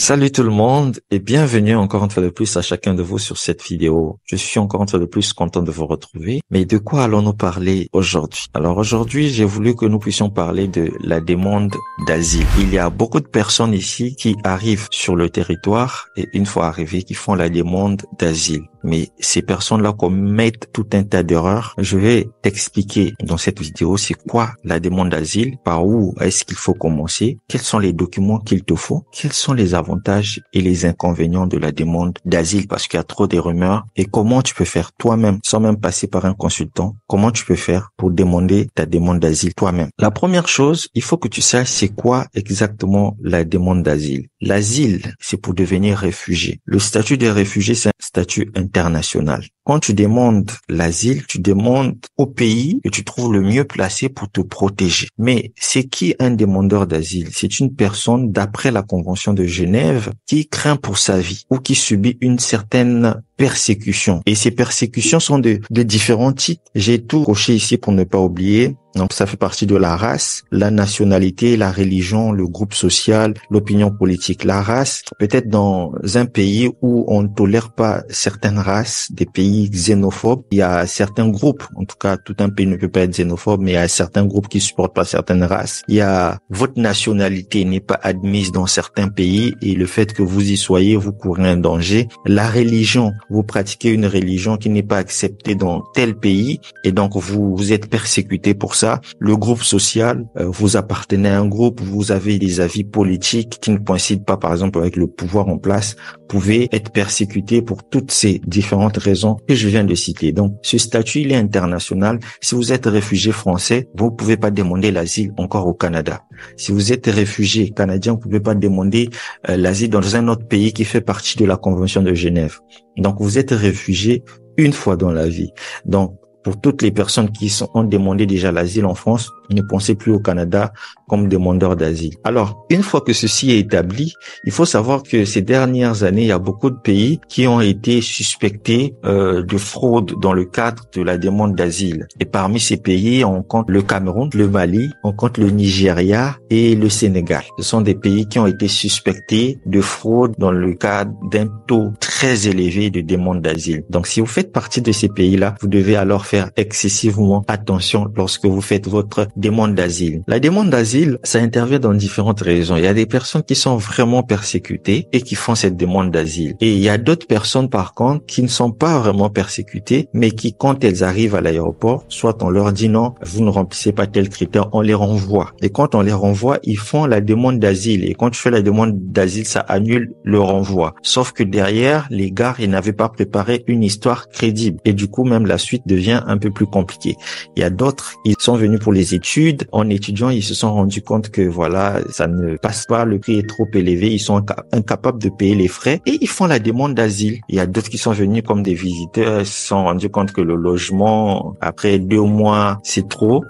Salut tout le monde et bienvenue encore une fois de plus à chacun de vous sur cette vidéo. Je suis encore une fois de plus content de vous retrouver. Mais de quoi allons-nous parler aujourd'hui? Alors aujourd'hui, j'ai voulu que nous puissions parler de la demande d'asile. Il y a beaucoup de personnes ici qui arrivent sur le territoire et une fois arrivées, qui font la demande d'asile. Mais ces personnes-là commettent tout un tas d'erreurs. Je vais t'expliquer dans cette vidéo c'est quoi la demande d'asile, par où est-ce qu'il faut commencer, quels sont les documents qu'il te faut, quels sont les avantages et les inconvénients de la demande d'asile parce qu'il y a trop de rumeurs et comment tu peux faire toi-même sans même passer par un consultant, comment tu peux faire pour demander ta demande d'asile toi-même. La première chose, il faut que tu saches c'est quoi exactement la demande d'asile. L'asile, c'est pour devenir réfugié. Le statut de réfugié, c'est un statut international. Quand tu demandes l'asile, tu demandes au pays que tu trouves le mieux placé pour te protéger. Mais c'est qui un demandeur d'asile? C'est une personne, d'après la Convention de Genève, qui craint pour sa vie ou qui subit une certaine persécution. Et ces persécutions sont de différents types. J'ai tout coché ici pour ne pas oublier. Donc ça fait partie de la race, la nationalité, la religion, le groupe social, l'opinion politique. La race, peut-être dans un pays où on ne tolère pas certaines races, des pays xénophobes, il y a certains groupes, en tout cas tout un pays ne peut pas être xénophobe, mais il y a certains groupes qui supportent pas certaines races. Il y a votre nationalité n'est pas admise dans certains pays et le fait que vous y soyez, vous courez un danger. La religion, vous pratiquez une religion qui n'est pas acceptée dans tel pays et donc vous êtes persécuté pour ça. Le groupe social, vous appartenez à un groupe, vous avez des avis politiques qui ne coïncident pas par exemple avec le pouvoir en place, vous pouvez être persécuté pour toutes ces différentes raisons que je viens de citer. Donc ce statut il est international. Si vous êtes réfugié français, vous ne pouvez pas demander l'asile encore au Canada. Si vous êtes réfugié canadien, vous ne pouvez pas demander l'asile dans un autre pays qui fait partie de la Convention de Genève. Donc vous êtes réfugié une fois dans la vie. Donc pour toutes les personnes qui ont demandé déjà l'asile en France, ne pensez plus au Canada comme demandeur d'asile. Alors, une fois que ceci est établi, il faut savoir que ces dernières années, il y a beaucoup de pays qui ont été suspectés de fraude dans le cadre de la demande d'asile. Et parmi ces pays, on compte le Cameroun, le Mali, on compte le Nigeria et le Sénégal. Ce sont des pays qui ont été suspectés de fraude dans le cadre d'un taux très élevé de demande d'asile. Donc, si vous faites partie de ces pays-là, vous devez alors faire excessivement attention lorsque vous faites votre demande d'asile. La demande d'asile, ça intervient dans différentes raisons. Il y a des personnes qui sont vraiment persécutées et qui font cette demande d'asile. Et il y a d'autres personnes, par contre, qui ne sont pas vraiment persécutées, mais qui, quand elles arrivent à l'aéroport, soit on leur dit non, vous ne remplissez pas tel critère, on les renvoie. Et quand on les renvoie, ils font la demande d'asile. Et quand tu fais la demande d'asile, ça annule le renvoi. Sauf que derrière, les gars, ils n'avaient pas préparé une histoire crédible. Et du coup, même la suite devient un peu plus compliquée. Il y a d'autres, ils sont venus pour les études. En étudiant, ils se sont rendus compte que voilà, ça ne passe pas, le prix est trop élevé, ils sont incapables de payer les frais et ils font la demande d'asile. Il y a d'autres qui sont venus comme des visiteurs, ils se sont rendus compte que le logement, après 2 mois, c'est trop,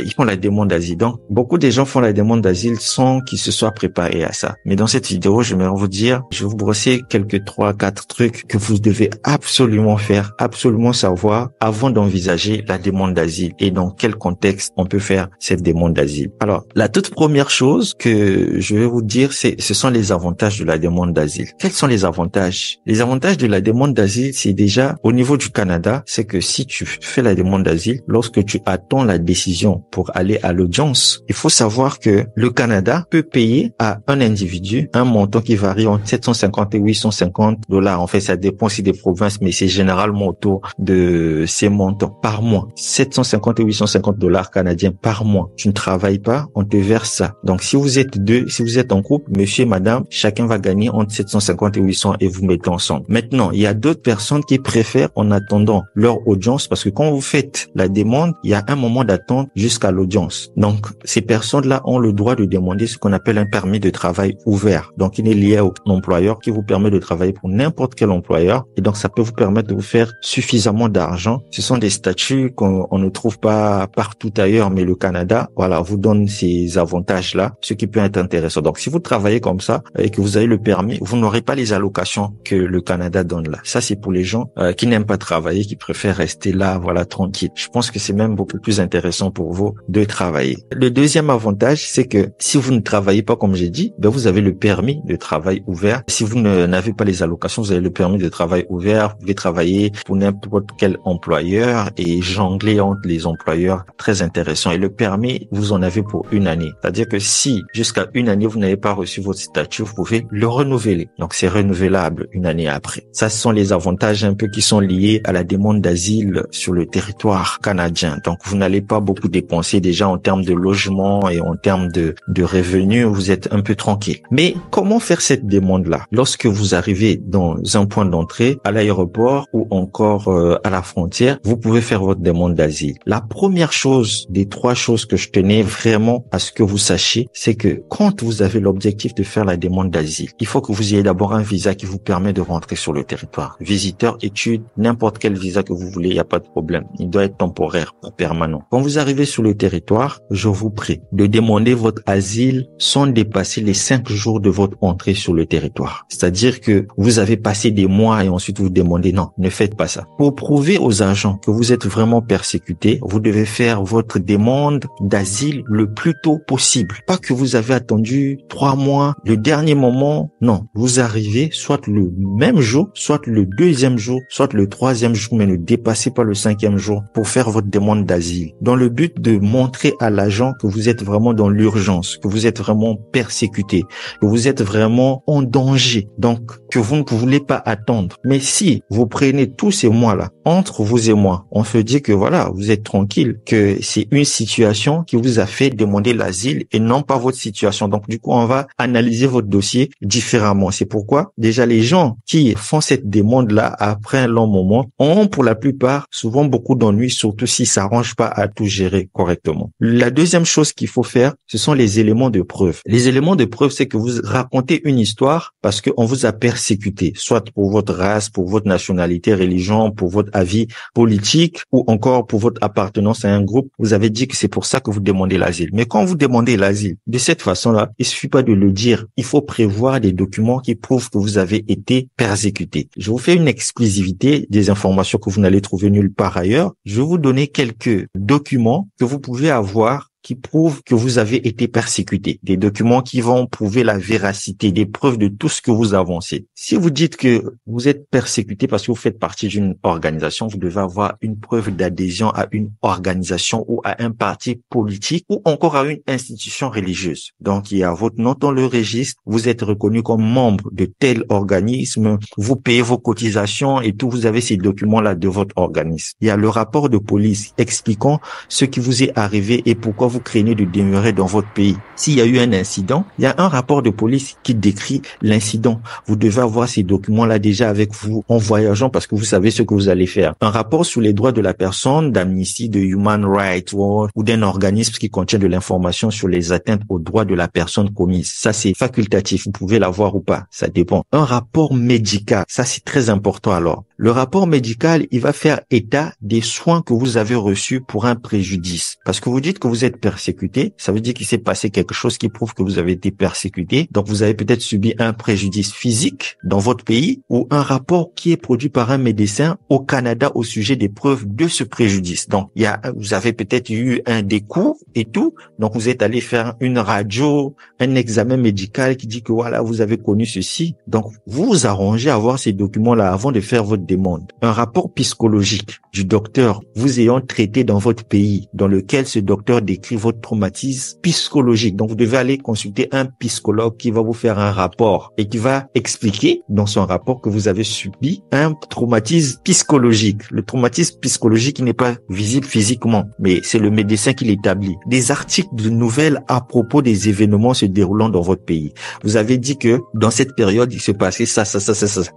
ils font la demande d'asile. Donc, beaucoup de gens font la demande d'asile sans qu'ils se soient préparés à ça. Mais dans cette vidéo, je vais vous dire, je vais vous brosser quelques 3-4 trucs que vous devez absolument faire, absolument savoir avant d'envisager la demande d'asile et dans quel contexte on peut faire cette demande d'asile. Alors, la toute première chose que je vais vous dire, ce sont les avantages de la demande d'asile. Quels sont les avantages? Les avantages de la demande d'asile, c'est déjà, au niveau du Canada, c'est que si tu fais la demande d'asile, lorsque tu attends la décision pour aller à l'audience, il faut savoir que le Canada peut payer à un individu un montant qui varie entre 750 et 850 dollars. En fait, ça dépend aussi des provinces, mais c'est généralement autour de ces montants par mois. 750 et 850 dollars canadiens par mois. Tu ne travailles pas, on te verse ça. Donc, si vous êtes deux, si vous êtes en couple, monsieur et madame, chacun va gagner entre 750 et 800 et vous mettez ensemble. Maintenant, il y a d'autres personnes qui préfèrent en attendant leur audience parce que quand vous faites la demande, il y a un moment d'attente jusqu'à l'audience. Donc, ces personnes-là ont le droit de demander ce qu'on appelle un permis de travail ouvert. Donc, il est lié au employeur qui vous permet de travailler pour n'importe quel employeur et donc ça peut vous permettre de vous faire suffisamment d'argent. Ce sont des statut qu'on ne trouve pas partout ailleurs, mais le Canada, voilà, vous donne ces avantages-là, ce qui peut être intéressant. Donc, si vous travaillez comme ça et que vous avez le permis, vous n'aurez pas les allocations que le Canada donne là. Ça, c'est pour les gens qui n'aiment pas travailler, qui préfèrent rester là, voilà, tranquille. Je pense que c'est même beaucoup plus intéressant pour vous de travailler. Le deuxième avantage, c'est que si vous ne travaillez pas, comme j'ai dit, ben vous avez le permis de travail ouvert. Si vous n'avez pas les allocations, vous avez le permis de travail ouvert. Vous pouvez travailler pour n'importe quel employeur et jongler entre les employeurs. Très intéressant. Et le permis, vous en avez pour une année. C'est-à-dire que si jusqu'à une année, vous n'avez pas reçu votre statut, vous pouvez le renouveler. Donc, c'est renouvelable une année après. Ça, ce sont les avantages un peu qui sont liés à la demande d'asile sur le territoire canadien. Donc, vous n'allez pas beaucoup dépenser déjà en termes de logement et en termes de revenus. Vous êtes un peu tranquille. Mais comment faire cette demande-là? Lorsque vous arrivez dans un point d'entrée, à l'aéroport ou encore à la frontière, vous pouvez faire votre demande d'asile. La première chose des trois choses que je tenais vraiment à ce que vous sachiez, c'est que quand vous avez l'objectif de faire la demande d'asile, il faut que vous ayez d'abord un visa qui vous permet de rentrer sur le territoire. Visiteur, études, n'importe quel visa que vous voulez, il n'y a pas de problème. Il doit être temporaire, pas permanent. Quand vous arrivez sur le territoire, je vous prie de demander votre asile sans dépasser les 5 jours de votre entrée sur le territoire. C'est-à-dire que vous avez passé des mois et ensuite vous demandez non, ne faites pas ça. Pour prouver aux agents que vous êtes vraiment persécuté, vous devez faire votre demande d'asile le plus tôt possible. Pas que vous avez attendu 3 mois, le dernier moment. Non, vous arrivez soit le même jour, soit le deuxième jour, soit le troisième jour, mais ne dépassez pas le 5e jour pour faire votre demande d'asile. Dans le but de montrer à l'agent que vous êtes vraiment dans l'urgence, que vous êtes vraiment persécuté, que vous êtes vraiment en danger. Donc, que vous ne voulez pas attendre. Mais si vous prenez tous ces mois-là, entre vous et moi, on se dit que voilà, vous êtes tranquille, que c'est une situation qui vous a fait demander l'asile et non pas votre situation. Donc, du coup, on va analyser votre dossier différemment. C'est pourquoi, déjà, les gens qui font cette demande-là après un long moment ont, pour la plupart, souvent beaucoup d'ennuis, surtout s'ils s'arrangent pas à tout gérer correctement. La deuxième chose qu'il faut faire, ce sont les éléments de preuve. Les éléments de preuve, c'est que vous racontez une histoire parce qu'on vous a persécuté, soit pour votre race, pour votre nationalité, religion, pour votre avis politique ou encore pour votre appartenance à un groupe. Vous avez dit que c'est pour ça que vous demandez l'asile. Mais quand vous demandez l'asile, de cette façon-là, il suffit pas de le dire. Il faut prévoir des documents qui prouvent que vous avez été persécuté. Je vous fais une exclusivité des informations que vous n'allez trouver nulle part ailleurs. Je vais vous donner quelques documents que vous pouvez avoir qui prouvent que vous avez été persécuté. Des documents qui vont prouver la véracité, des preuves de tout ce que vous avancez. Si vous dites que vous êtes persécuté parce que vous faites partie d'une organisation, vous devez avoir une preuve d'adhésion à une organisation ou à un parti politique ou encore à une institution religieuse. Donc, il y a votre nom dans le registre, vous êtes reconnu comme membre de tel organisme, vous payez vos cotisations et tout, vous avez ces documents-là de votre organisme. Il y a le rapport de police expliquant ce qui vous est arrivé et pourquoi vous craignez de demeurer dans votre pays. S'il y a eu un incident, il y a un rapport de police qui décrit l'incident. Vous devez avoir ces documents-là déjà avec vous en voyageant parce que vous savez ce que vous allez faire. Un rapport sur les droits de la personne d'Amnesty, de Human Rights Watch ou d'un organisme qui contient de l'information sur les atteintes aux droits de la personne commises. Ça, c'est facultatif. Vous pouvez l'avoir ou pas. Ça dépend. Un rapport médical. Ça, c'est très important alors. Le rapport médical, il va faire état des soins que vous avez reçus pour un préjudice. Parce que vous dites que vous êtes persécuté, ça veut dire qu'il s'est passé quelque chose qui prouve que vous avez été persécuté. Donc, vous avez peut-être subi un préjudice physique dans votre pays ou un rapport qui est produit par un médecin au Canada au sujet des preuves de ce préjudice. Donc, vous avez peut-être eu un découp et tout. Donc, vous êtes allé faire une radio, un examen médical qui dit que voilà, vous avez connu ceci. Donc, vous vous arrangez à avoir ces documents-là avant de faire votre demande. Un rapport psychologique du docteur vous ayant traité dans votre pays, dans lequel ce docteur décrit votre traumatisme psychologique. Donc, vous devez aller consulter un psychologue qui va vous faire un rapport et qui va expliquer dans son rapport que vous avez subi un traumatisme psychologique. Le traumatisme psychologique qui n'est pas visible physiquement, mais c'est le médecin qui l'établit. Des articles de nouvelles à propos des événements se déroulant dans votre pays. Vous avez dit que dans cette période, il se passait ça.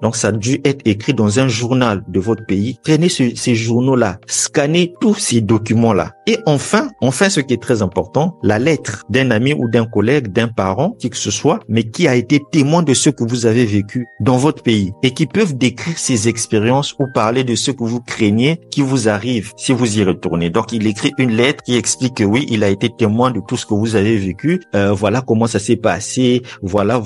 Donc, ça a dû être écrit dans un journal de votre pays, prenez ces journaux-là, scannez tous ces documents-là. Et enfin, ce qui est très important, la lettre d'un ami ou d'un collègue, d'un parent, qui que ce soit, mais qui a été témoin de ce que vous avez vécu dans votre pays et qui peuvent décrire ces expériences ou parler de ce que vous craignez qui vous arrive si vous y retournez. Donc, il écrit une lettre qui explique que oui, il a été témoin de tout ce que vous avez vécu. Voilà comment ça s'est passé. Voilà.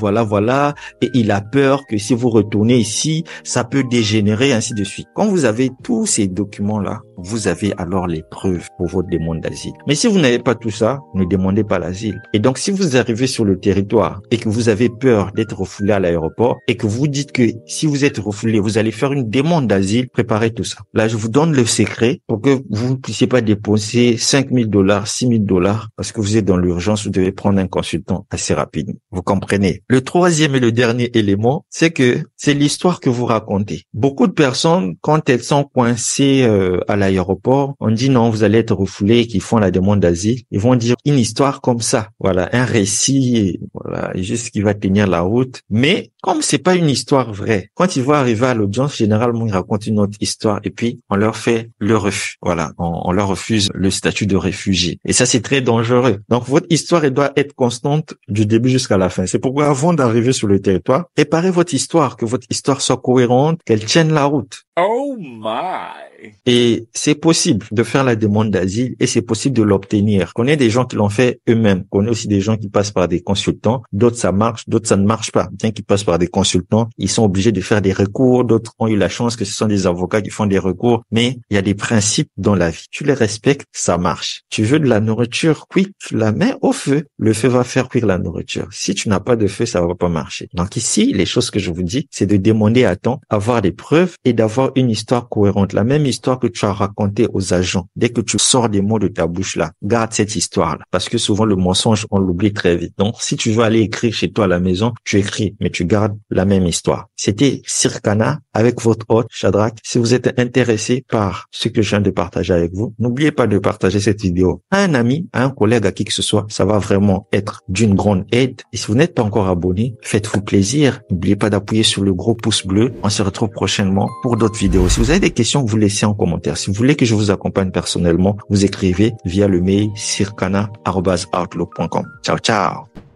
Et il a peur que si vous retournez ici, ça peut dégénérer, ainsi de suite. Quand vous avez tous ces documents-là, vous avez alors les preuves pour votre demande d'asile. Mais si vous n'avez pas tout ça, ne demandez pas l'asile. Et donc, si vous arrivez sur le territoire et que vous avez peur d'être refoulé à l'aéroport et que vous dites que si vous êtes refoulé, vous allez faire une demande d'asile, préparez tout ça. Là, je vous donne le secret pour que vous ne puissiez pas dépenser $5,000, $6,000 parce que vous êtes dans l'urgence, vous devez prendre un consultant assez rapidement. Vous comprenez? Le troisième et le dernier élément, c'est que c'est l'histoire que vous racontez. Beaucoup de personnes, quand elles sont coincées à l'aéroport, on dit non, vous allez être refoulé, qui font la demande d'asile, ils vont dire une histoire comme ça. Voilà, un récit, voilà, juste qui va tenir la route. Mais comme c'est pas une histoire vraie, quand ils vont arriver à l'audience, généralement ils racontent une autre histoire et puis on leur fait le refus. Voilà, on leur refuse le statut de réfugié. Et ça, c'est très dangereux. Donc votre histoire, elle doit être constante du début jusqu'à la fin. C'est pourquoi avant d'arriver sur le territoire, préparez votre histoire, que votre histoire soit cohérente, qu'elle tienne la route. Oh my! Et c'est possible de faire la demande d'asile et c'est possible de l'obtenir. Je connais des gens qui l'ont fait eux-mêmes. Je connais aussi des gens qui passent par des consultants. D'autres, ça marche, d'autres, ça ne marche pas. Bien qu'ils passent par des consultants, ils sont obligés de faire des recours. D'autres ont eu la chance que ce sont des avocats qui font des recours. Mais il y a des principes dans la vie. Tu les respectes, ça marche. Tu veux de la nourriture cuite, tu la mets au feu. Le feu va faire cuire la nourriture. Si tu n'as pas de feu, ça va pas marcher. Donc ici, les choses que je vous dis, c'est de demander à temps, avoir des preuves et d'avoir une histoire cohérente. La même histoire que tu as racontée aux agents. Dès que tu sors des mots de ta bouche là, garde cette histoire-là. Parce que souvent, le mensonge, on l'oublie très vite. Donc, si tu veux aller écrire chez toi à la maison, tu écris, mais tu gardes la même histoire. C'était Circana avec votre hôte, Shadrach. Si vous êtes intéressé par ce que je viens de partager avec vous, n'oubliez pas de partager cette vidéo à un ami, à un collègue, à qui que ce soit. Ça va vraiment être d'une grande aide. Et si vous n'êtes pas encore abonné, faites-vous plaisir. N'oubliez pas d'appuyer sur le gros pouce bleu. On se retrouve prochainement pour d'autres vidéos. Si vous avez des questions, vous laissez en commentaire. Si vous voulez que je vous accompagne personnellement, vous écrivez via le mail circana@outlook.com. Ciao, ciao.